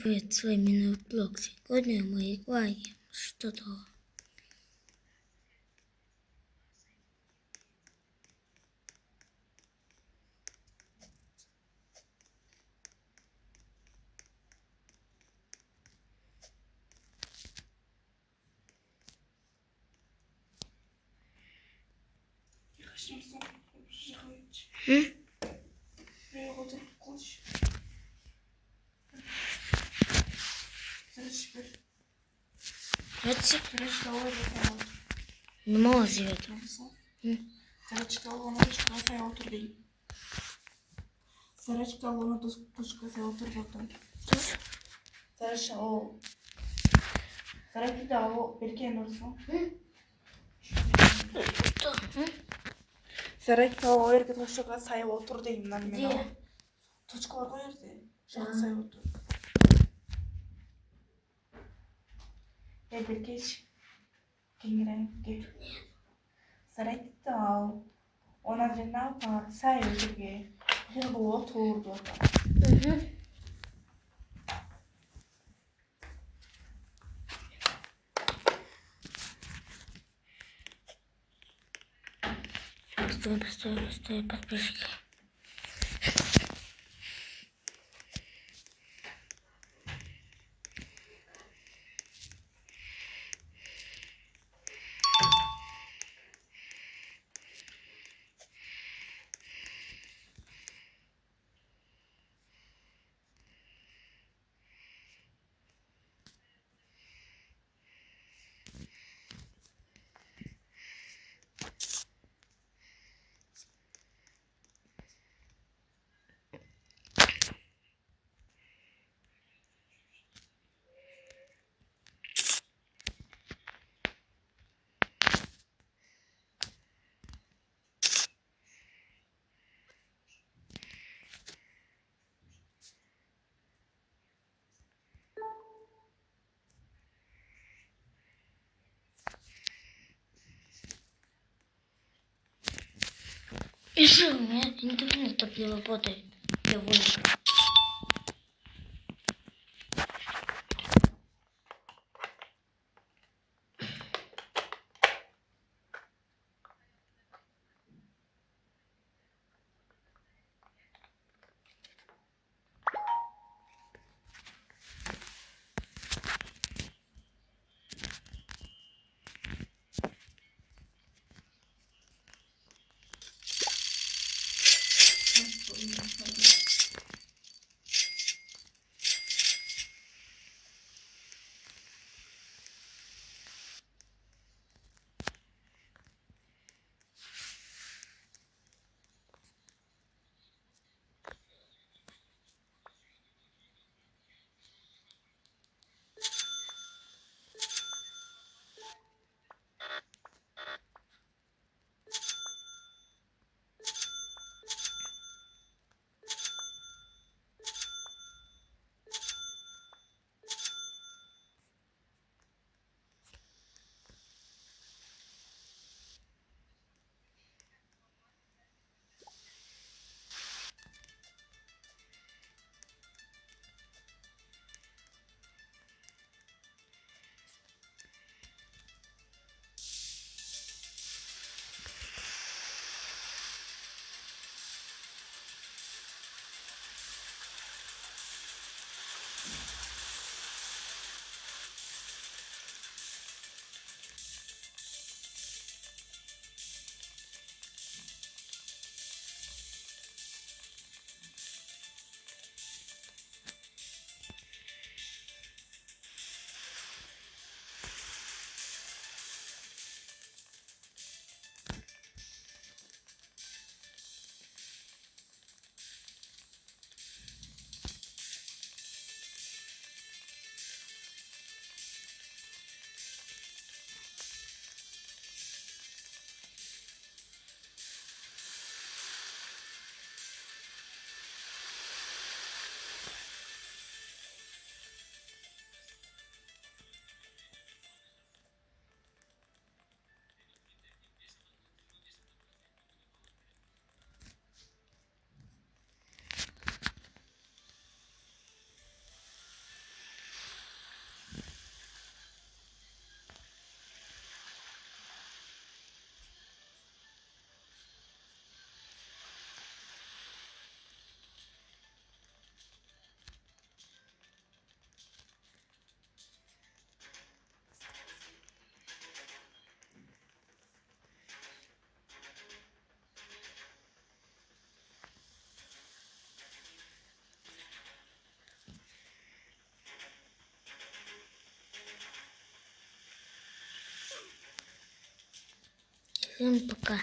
приветствую меня в блог. Сегодня мы играем что-то. Не могу сделать. Заречка луна.сай отыр дейм. Заречка луна.сай отыр болдым. Заречка о. Заречка о беркен орсон. Заречка о эрге.сай отыр дейм мен. Точка бар ғой жерде. Сай отыр. Беркеш. Кеңірен. Заречка ona жана сай отырге. Хэр боо туурду. Постой, подписчики. И что, у меня интернет так не работает. Я вон. Всем пока.